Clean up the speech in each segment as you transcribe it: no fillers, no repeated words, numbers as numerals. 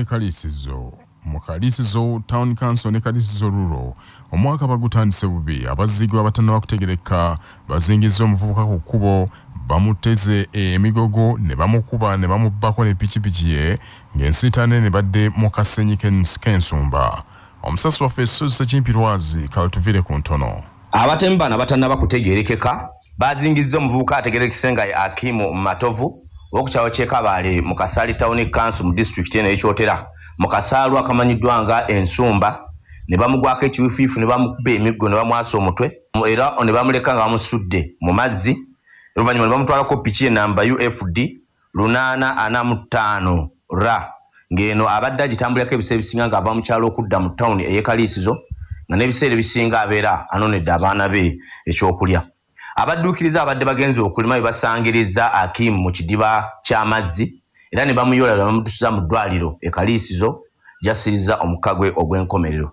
Kalisizo mu Kalisizo Town Council ne Kalisizo Rural omwaka bagutandise bubi abazigwa abatannaba kutegereka bazingiza omuvubuka ku kkubo bamuteze emigogo ne bamukuba ne bamubbako ne pikipiki ye ng'ensitaane ne badde mu kasenyi k'ensumba. Omusasi waffe Suze Kimpirwazi kalutuvire ku ntono. Abatemu bano abatannaba kutegerekeka bazingiza omuvubuka ategerekese nga Akimu Matovu okukyawo ky'Ekabaale mu Kasali Town Council mu district eno ekyotera mu kasaalu akamanyiddwa nga Ensumba ne bamugwako ekiwiifiifu ne bamukuba emiggo ne bamwasa omutwe era ne bamuleka nga bamusudde mu mazzi oluvannyuma ne bamutwalako piki enamba UFD 845 ra ng'eno abadde agitambulirako ebiseera ebisinga ng'ava mu kyalo okudda mu tawuni ey'Ekaliisizo nga n'ebiseera ebisinga abeera anonedde abaana be ekyokulya. Abadduukiriza abadde bagenze okulima bye basangiriza Akimu mu kidiba ky'amazzi era ne bamuyoola ne bamutuusiza mu ddwaliro Ekaliisizo gy'assiriza omukka gwe ogw'enkomerero.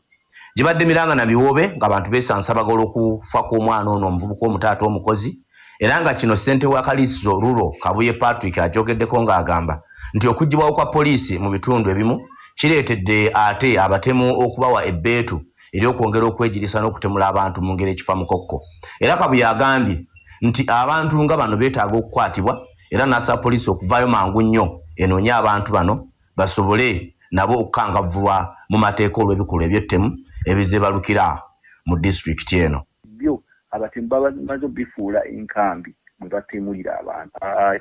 Gibadde miranga na biwoobe ng'abantu beesansabagala okufa kw'omwana ono omuvubuka omutaata omukozi era nga kino ssente wa Kalisizo Rural Kabuye Patrick agyogeddeko ng'agamba nti okuggyibwawo kwa poliisi mu bitundu ebimu kireetedde ate abatemu okubawa ebbeetu eri okwongera okwegirisa n'okutemula abantu mu ngeri ekifa mukokko. Era Kabuye agambye nti abantu nga bano beetaaga okukwatibwa era n'asaba poliisi okuvaayo mangu nnyo enoonye abantu bano basobole nabo okukangavvulwa mu mateeka olw'ebikolwa eby'ettemu ebizeebalukira mu disitulikiti eno. Abatemu bamaze bifuula enkambi mwe batemulira abantu.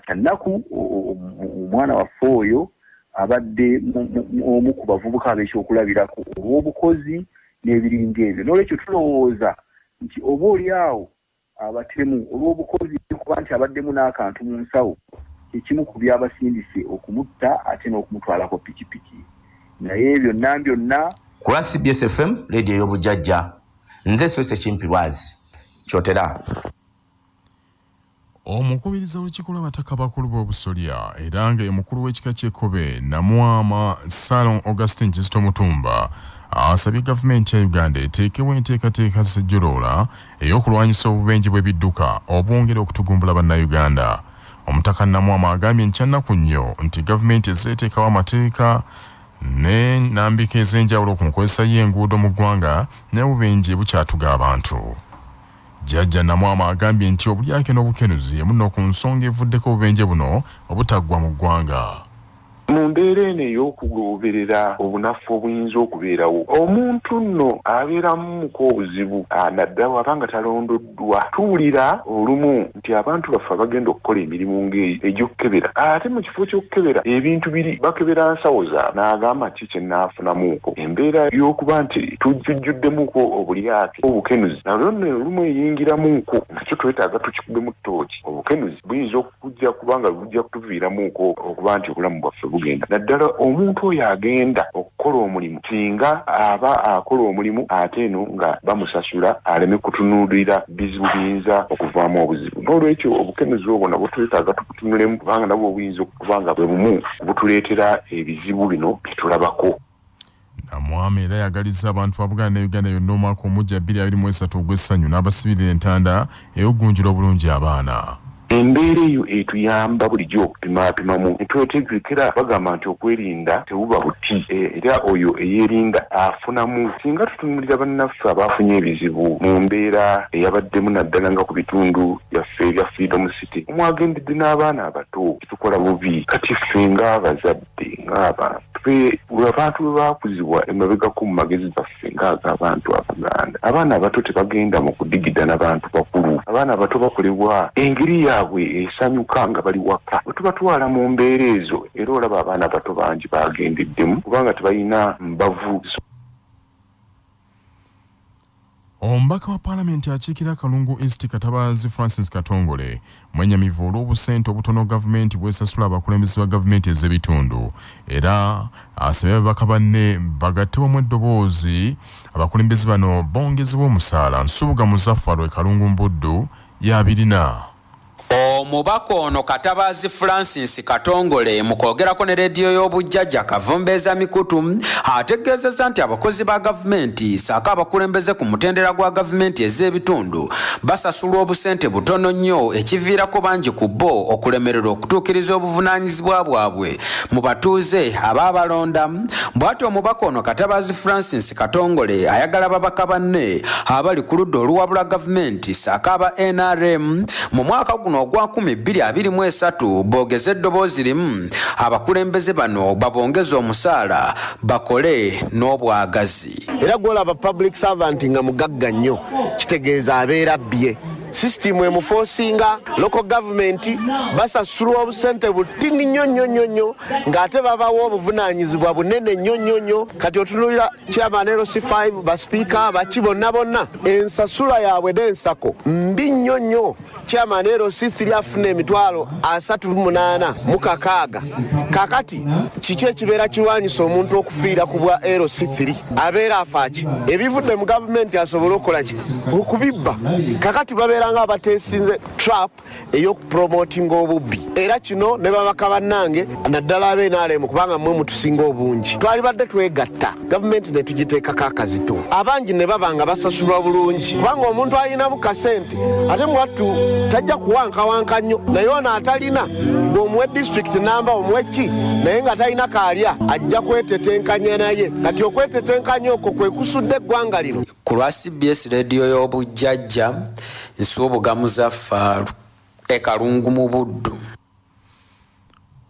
Kyannaku omwana waffe oyo abadde omu ku bavubuka ab'ekyokulabirako olw'obukozi n'ebiringa ebyo. N'olwekyo tulowooza nti oba oli awo abatemu olw'obukozi kuba nti abaddemu n'akantu mu nsawo ekimu ku byabasindise okumutta ate n'okumutwalako pikipiki. Naye byonna ku lwa CBS FM leediyo y'obujjajja nze Suze Kimpirwazi kyotera. Omukubiriza w'olukiiko lw'abataka bakulu b'obusolya era nga ye mukulu w'ekika ky'Ekkobe Namwama Salon Augustin Kizito Mutumba asabye gavumenti ya Uganda eteekewo enteekateeka z'ejjoloola ey'okulwanyisa obubenje bw'ebidduka obwongera okutugumbula bannayuganda. Omutaka Namwama agambye nkyannaku nnyo nti gavumenti ezeeteekawo amateeka n'ennambika ez'enjawulo ku nkozesa y'enguudo mu ggwanga n'obubenje bukyatuga abantu. Jjajja Namwama agambye nti obulyake n'obukenuzi emuno ku nsonga evuddeko obubenje buno obutaggwa mu ggwanga. Mu mbeera eno ey'okugoberera obunafu obuyinza okubeerawo omuntu nno abeeramuko obuzibu naddala wabanga talondoddwa tuwulira olumu nti abantu baffe bagenda okukola emirimu egy'okukebera ate mu kifo ky'okukebera ebintu biri bakebera nsawo za n'agamba nti kye naafunamuuko embeera y'okuba nti tujjuddemuko obulyake obukenuzi nalwo nno olumu eyingiramuuko nakyo twetaaga tukikubemu ttooki. Obukenuzi buyinza okujja kubanga bujja kutuviiramuuko okuba nti obulamu bwaffe bugenda naddala omuntu oyo agenda okukola omulimu singa aba akola omulimu ate eno nga bamusasula aleme kutunuulira bizibu biyinza okuvaamu obuzibu. N'olwekyo obukenuzi obwo nabwo twetaaga tubutunulemu kubanga nabwo obuyinza okuba nga bwe bumu butuleetera ebizibu bino bye tulabako. Namwama era yagaliza abantu ba Buganda ne Uganda yonna omwaka omujja 2023 ogw'essanyu n'abasibirira entanda ey'okugunjula obulungi abaana. Embeera eyo etuyamba bulijjo okupimaapimamu netwetegekera bagamba nti okwerinda tebuba buti era oyo eyeerinda afunamu. Singa tutunulira bannaffe abaafunye ebizibu mu mbeera eyabaddemu naddala nga ku bitundu byaffe ebya Freedom City omwagendedde n'abaana abato tukola bubi kati ffe ng'abazadde abantu bwe baakuzibwa emabegako mu magezi gaffe ng'ag'abantu Abaganda. Abaana abato tebagenda mu kudigida n'abantu bakulu. Abaana abato bakolebwa engeri yaabwe esanyuka nga bali waka. Bwe tubatwala mu mbeera ezo era olaba abaana bato bangi bagendeddemu kubanga tebalina mbavu. Omubaka wa Paalamenti akiikira Kalungu East Katabazi Francis Katongole mwenyamivu olw'obusente obutono gavumenti bwesasula abakulembeze ba gavumenti ez'ebitundu era asabye ababaka banne bagatte wamu eddoboozi abakulembeze bano bongezebwa omusaala. Nsubuga Muzaffar Kalungu Mbuddu y'abirina. omubaka ono Katabazi Francis Katongole mu kwogerako ne rediyo y'obujjajja Kavumbeeza Mikutu ategeezezza nti abakozi ba gavumenti saako abakulembeze ku mutendera gwa gavumenti ez'ebitundu basasulwa obusente butono nnyo ekiviirako bangi ku bo okulemererwa okutuukiriza obuvunaanyizibwa bwabwe mu batuuze abaabalonda. Bw'atyo omubaka ono Katabazi Francis Katongole ayagala babaka banne abali ku ludda oluwabula gavumenti saako aba NRM mu mwaka guno ogwa 2023 boogeza eddoboozi limu abakulembeze bano babongeze omusaala bakole n'obwagazi. Era gwolaba public servant nga mugagga nnyo kitegeeza abeera bbye. System emuforcinga local government basasulwa obusente butini nnyo ng'ate babawo obuvunaanyizibwa bunene nnyo. Kati otunulira chairman LC5 baspeaker baki bonna ensasula yaabwe n'ensako mbi nnyo. Chairman LC3 afuna emitwalo 38 mu kakaaga. Kakati kiki ekibeera kirwanyisa omuntu okufiira ku bwa LC3 abeera afaaki ebivudde mu gavumenti asobole okukola ki okubibba. Kakati babeera nga abateesinze trap ey'okupromotinga obubbi. Era kino ne babaka bannange naddala ab'NRM kubanga mmwe mutusinga obungi twali badde twegatta gavumenti ne tugiteekako akazito abangi ne babanga basasulwa bulungi kubanga omuntu alinamu kasente ate mwattu tajja kuwankawanka nnyo naye ono atalina bw'omuwe district namba omuwe ki naye nga talina kaalya ajja kwetetenkanya naye. Kati okwetetenkanya okwo kwe kusudde eggwanga lino. Ku lwa CBS rediyo y'obujjajja Nsubugamuza Faalu Ekalungu mu Buddu.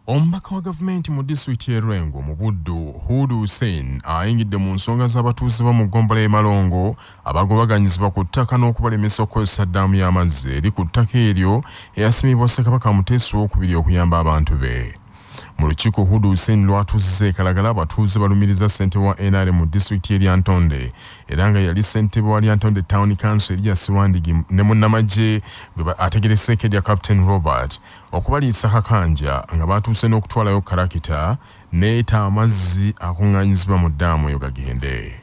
Omubaka wa gavumenti mu disitulikiti y'e Lwengo mu Buddu Hudu Hussein ayingidde mu nsonga z'abatuuze mu ggombolola y'e Malongo abagobaganyizibwa ku ttaka n'okubalemesa okukozesa ddaamu y'amazzi eri ku ttaka eryo eyasimibwa Ssekabaka Muteesa II okuyamba abantu be. Mu lukiiko Hudu Hussein lwatuuzizza ekalagala abatuuze balumiriza ssentebe wa NRM mu disitulikiti y'e Lyantonde era nga yali ssentebe wa Lyantonde Town Council Elijah Siwandigi ne munnamagye gwe ategerese Ekedya Captain Robert okubaliisa kakanja nga batuuse n'okutwalayo karakita neeta amazzi akuŋŋaanyizibwa mu ddaamu eyo gagende.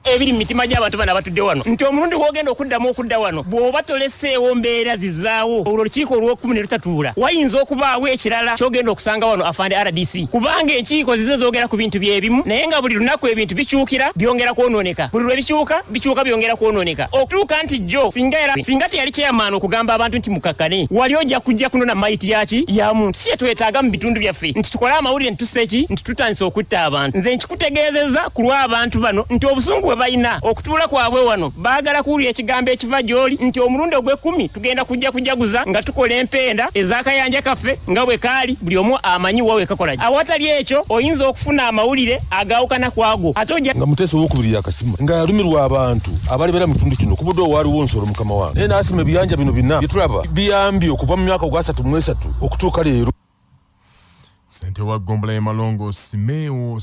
Ebiri mitima gy'abantu bana batudde wano nti omulundi gwogenda okudda wano bw'oba toleseewo mbeera zizaawo olwo olukiiko olw'okumi ne lutatuula wayinza okubaawo ekirala ky'ogenda okusanga wano afande RDC kubanga enkiiko zize zoogera ku bintu byebimu naye nga buli lunaku ebintu bikyukira byongera kwonooneka buli lwe bikyuka byongera kwonooneka okutuuka nti jjo singa teyali chairman okugamba abantu nti mukakkane wali ojja kujja kunona mayiti yaki ya muntu si yetwetaaga mu bitundu byaffe nti tukole amawulire nti tutandise okutta abantu. Nze nkikutegeezezza ku lw'abantu bano nti obusungu balina okutuula kwabwe wano baagala kuwulira ekigambo ekiva gy'oli nti omulundi ogw'ekumi tugenda kujja kujaguza nga tukola empenda ez'akayanja kaffe nga bwe kaali buli omu amanyi wa wekakola. Awatali ekyo oyinza okufuna amawulire agaawukana kwago ate ojja nga Muteesa II yakasima nga yalumirwa abantu abalibeera mu kitundu kino kubudde owaaliwo nsolo mukama wange naye n'asima ebiyanja bino bina byetulaba biyambye okuva mu myaka gwa 33 okutuuka leero. Ssentebe wa ggombolola y'e Malongo Simeewo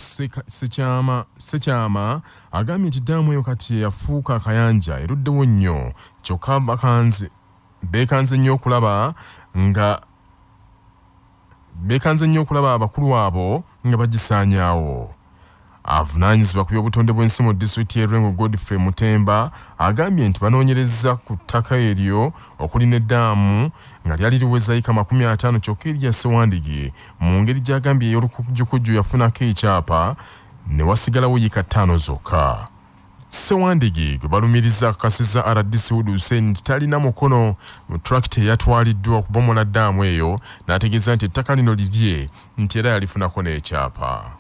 Sekyama agambye nti ddaamu eyo kati yafuuka akayanja eruddewo nnyo kyokka beekanze nnyo okulaba abakulu abo nga bagisaanyaawo. Avunaanyizibwa ku by'obutonde bw'ensi mu disitulikiti y'e Lwengo Godfrey Mutemba agambye nti banoonyereza ku ttaka eryo okuli n'eddaamu nga lyali liweza yika 50 kyokka Elijah Siwandigi mu ngeri gy'agambye ey'olukujjukujju yafunako ekyapa ne wasigalawo yika 5 zokka. Siwandigi gwe balumiriza akakasizza RDC Hudu Hussein nti talina mukono mu tractor eyatwaliddwa okubomola ddaamu eyo n'ategeeza nti ettaka lino lirye nti era yalifunako n'ekyapa.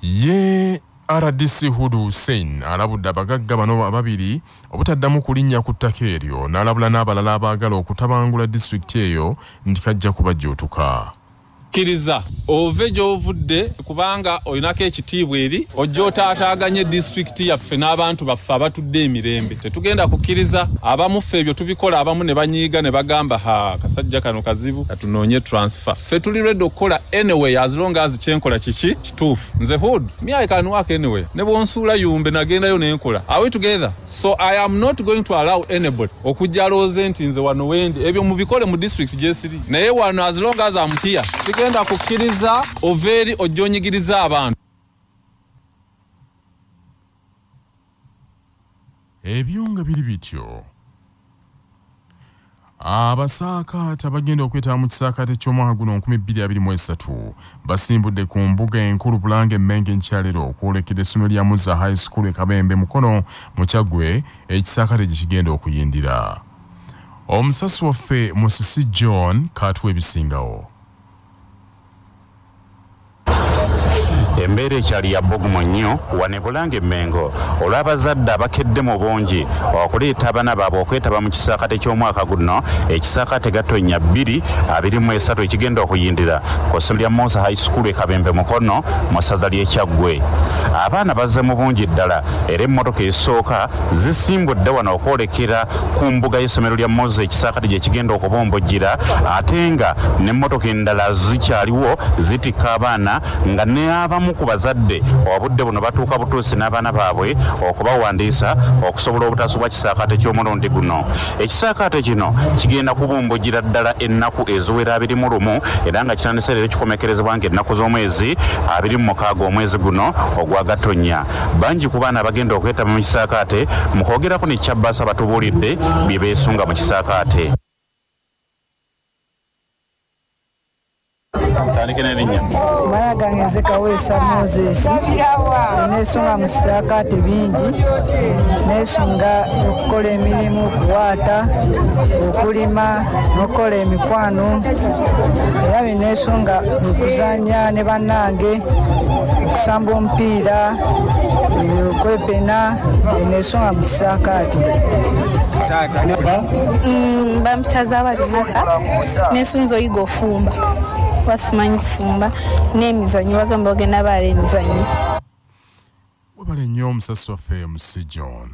Ye RDC Hudu Hussein alabudde abagagga bano ababiri obutaddamu kulinnya ku ttaka eryo n'alabula n'abalala abaagala okutabangula disitulikiti eyo nti kajja kubajjuutuka. Kiriza ove gy'ovudde kubanga olinako ekitiibwa eri ojja otaataaganye disitulikiti yaffe n'abantu baffe abatudde emirembe. Tetugenda kukkiriza abamuffe ebyo tubikola abamu ne banyiiga ne bagamba kasajja kano kazibu katunoonye transfer. Ffe tuli ready okukola anyway as long as kyenkola kiki kituufu. Nze Hood I can work anyway ne bwonsuula yumbe nagendayo nenkola. Are we together? So I am not going to allow anybody okujja alooze nti nze wano wendi ebyo mubikole mu district gyesiri naye wano as long as I'm here genda kukkiriza overi ojonyigiriza abantu. ebyo nga biri bityo abasaakaate bagenda okwetaba mu kisaakaate ky'omwaka guno 2023 basimbudde ku mbuga enkulu Bulange Menge nkyalero okwolekera essomero lya Muza High School e Kabembe Mukono mu Kyaggwe ekisaakaate gye kigenda okuyindira. Omusasi waffe Musisi John kaatuwa ebisingawo. Embeera ekyali ya bbogumu nnyo wane Bulange Mengo olw'abazadde abakedde mu bungi okuleeta abaana baabwe okwetaba mu kisaakaate ky'omwaka guno ekisaakaate Gatonnya 2023 ekigenda okuyindira ku ssomero lya Muza High School e Kabembe Mukono mu ssaza ly'e Kyaggwe. Abaana bazze mu bungi ddala era emmotoka esooka zisimbudde wano okwolekera ku mbuga y'essomero lya Muza ekisaakaate gye kigenda okubombojjira ate nga n'emmotoka endala zikyaliwo zitikka abaana nga ne abamu ku bazadde obudde buno batuuka butuusi n'abaana baabwe okubawandiisa okusobola obutasubwa kisaakaate ky'omulundi guno. Ekisaakaate kino kigenda kubumbujira ddala ennaku eziwera 21 era nga kitandise leero kikomekerezebwa ng'ennaku z'omwezi 26 omwezi guno ogwa Gatonnya. Bangi ku baana abagenda okwetaba mu kisaakaate mu kwogerako ne Kyabbaasa batubuulidde bye beesunga mu kisaakaate. Maya gange nze Kaweesa Moses nesunga mu kisaakaate bingi nesunga okukola emirimu okuwaata okulima n'okukola emikwano era binesunga okuzanya ne bannange okusamba omupiira okwepena nesunga mu kisaakaate. Bamutaza abalimaka nesunza oyiga ofumba basimanyi kufumba n'emizanyo bagamba bagenda baala emizanyo. Webale nnyo omusasi waffe Musisi John.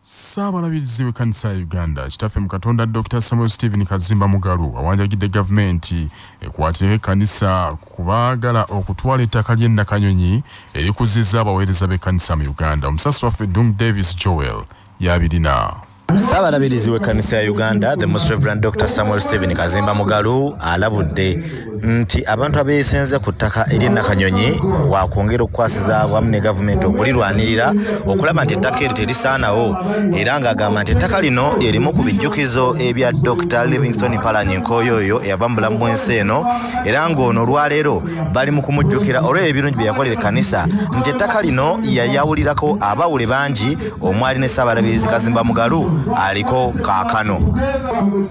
Ssaabalabirizi w'ekkanisa ya Uganda kitaffe mu Katonda Dr. Samuel Stephen Kazimba Mugalu awanjagidde gavumenti ekwatire ekkanisa kubaagala okutwala ettaka ly'ennakanyonyi erikuzizza abaweereza b'ekkanisa mu Uganda. Omusasi waffe Dung Davis Joel yabirina. Ssaabalabirizi w'ekkanisa ya Uganda the Most Reverend Dr. Samuel Stephen Kazimba Mugalu alabudde nti abantu abeesenze ku ttaka ery'ennakanyonyi wakwongera okukwasiza wamu ne gavumenti okulirwanirira okulaba nti ettaka eryo terisaanawo era ng'agamba nti ettaka lino lyerimu ku bijjukizo ebya Dr. Livingstone Mpalanyi Nkooyooyo eyava mu bulamu bw'ensi eno era ng'ono olwaleero bali mu kumujjukira olw'ebyo ebirungi bye yakolera ekkanisa nti ettaka lino yayawulirako abawule bangi omwali ne Ssaabalabirizi Kazimba Mugalu aliko kaakano.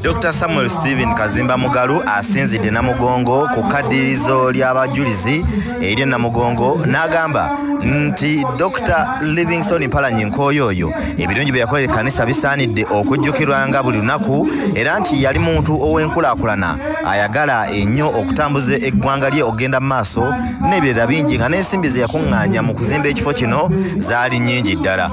Dr. Samuel Stephen Kazimba Mugalu asinzidde Namugongo ku kadirizo ly'abajulizi erye Namugongo n'agamba nti Dr. Livingstone Mpalanyi Nkooyooyo ebirungi bye yakolera ekkanisa bisaanidde okujjukirwa nga buli lunaku era nti yali muntu ow'enkulaakulana ayagala ennyo okutambuza eggwanga lye okugenda mu maaso n'ebirala bingi nga n'ensimbi ze yakuŋŋaanya mu kuzimba ekifo kino zaali nnyingi ddala.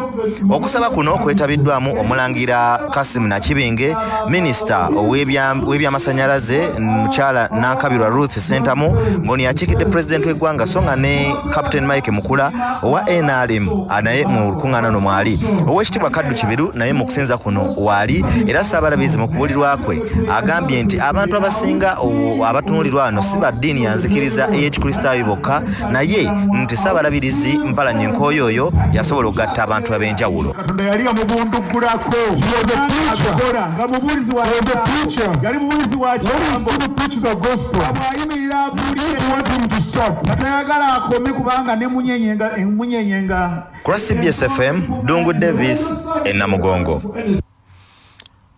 Okusaba kuno kwetabiddwamu Omulangira Kasim Nakibinge, Minisita w'ebyamasannyalaze Mukyala Nankabirwa Ruth Sentamu ng'ono yakiikidde Pulezidenti w'eggwanga so nga ne Captain Mike Mukula owa NRM naye mu lukuŋŋaana no mwali. Oweekitiibwa Kaddu Kibiru naye mu kusinza kuno waali era Ssaabalabirizi mu kubuulirwa kwe agambye nti abantu abasinga abatunuulirwa wano si ba ddiini ya nzikiriza ey'ekikristaayo bokka naye nti Ssaabalabirizi Mpalanyi Nkooyooyo yasobola okugatta abantu ab'enjawulo. Kwa CBS FM, Dungu Davis Namugongo.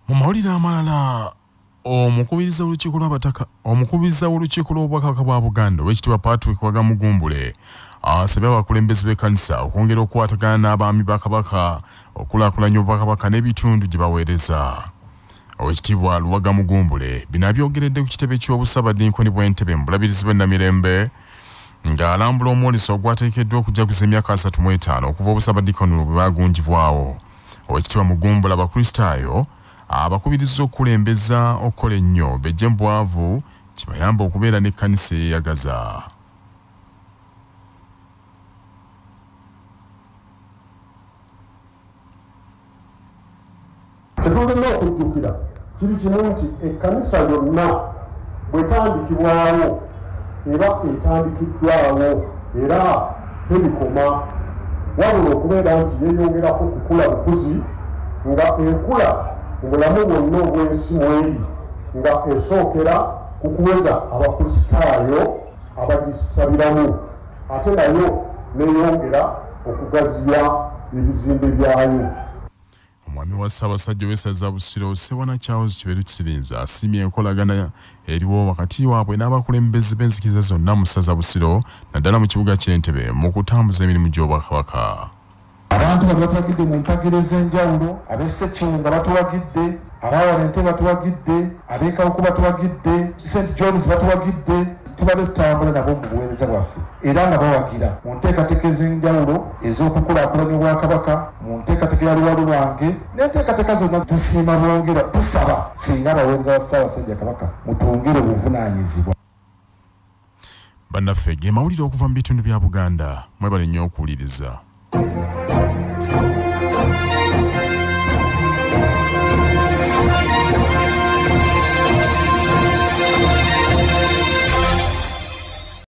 Mu mawulire amalala omukubiriza w'olukiiko lw'obwakabaka bwa Buganda Oweekitiibwa Patrick Wagamugumbule asabye abakulembeze b'ekkanisa okwongera okukwatagana n'abaami ba Kabaka okulaakulanya obwakabaka n'ebitundu gye baweereza. Oweekitiibwa Wagamugumbule bino abyogeredde ku kitebe ky'obusabadinkoni bw'Entebbe mu bulabirizi bw'e Namirembe ng'alambula omwoleso ogwateekeddwa okujaguza emyaka 35 okuva obusabadinkoni bwe bwagungibwawo. Oweekitiibwa Mugumbule abakristaayo abakubirizza okukulembeza okukola ennyo bejje mu bwavu kibayamba okubeera n'ekkanisa eyeeyagaza. Tetulina okujjukira kiri kimu nti ekkanisa yonna bwetandikibwawo eba etandikiddwawo era terikoma wabula okubeera nti yeeyongerako kukula bukuzi nga enkula mu bulamu bwonna obw'ensi mweri nga esookera ku kuweza abakristaayo abagisabiramu ate nayo neyongera okugaziya ebizimbe byayo. Omwami wa Ssaabasajja w'essaza Busiro Ssewana Charles Kiberu Kisirinza asiimye enkolagana eriwo wakati waabwe n'abakulembeze b'enzikiriza zonna mu ssaza Busiro naddala mu kibuga ky'Entebbe mu kutambuza emirimu gy'Obwakabaka. Abantu bano batuwagidde mu mpagire ez'enjawulo, ab'Ssekinga batuwagidde, ab'Awalente batuwagidde, ab'Ekawuku batuwagidde, St. John's batuwagidde, tubadde tutambula nabo mu buweereza bwaffe era nga bawagira mu nteekateeka ez'enjawulo ez'okukulaakulanya Obwakabaka, mu nteekateeka ya luwalo lwange n'enteekateeka zonna tusiima bwongera tusaba ffe ng'abaweereza ba Ssaabasajja Kabaka mutwongere obuvunaanyizibwa. Bannaffe ge mawulire okuva mu bitundu bya Buganda mwebale nnyo okuwuliriza.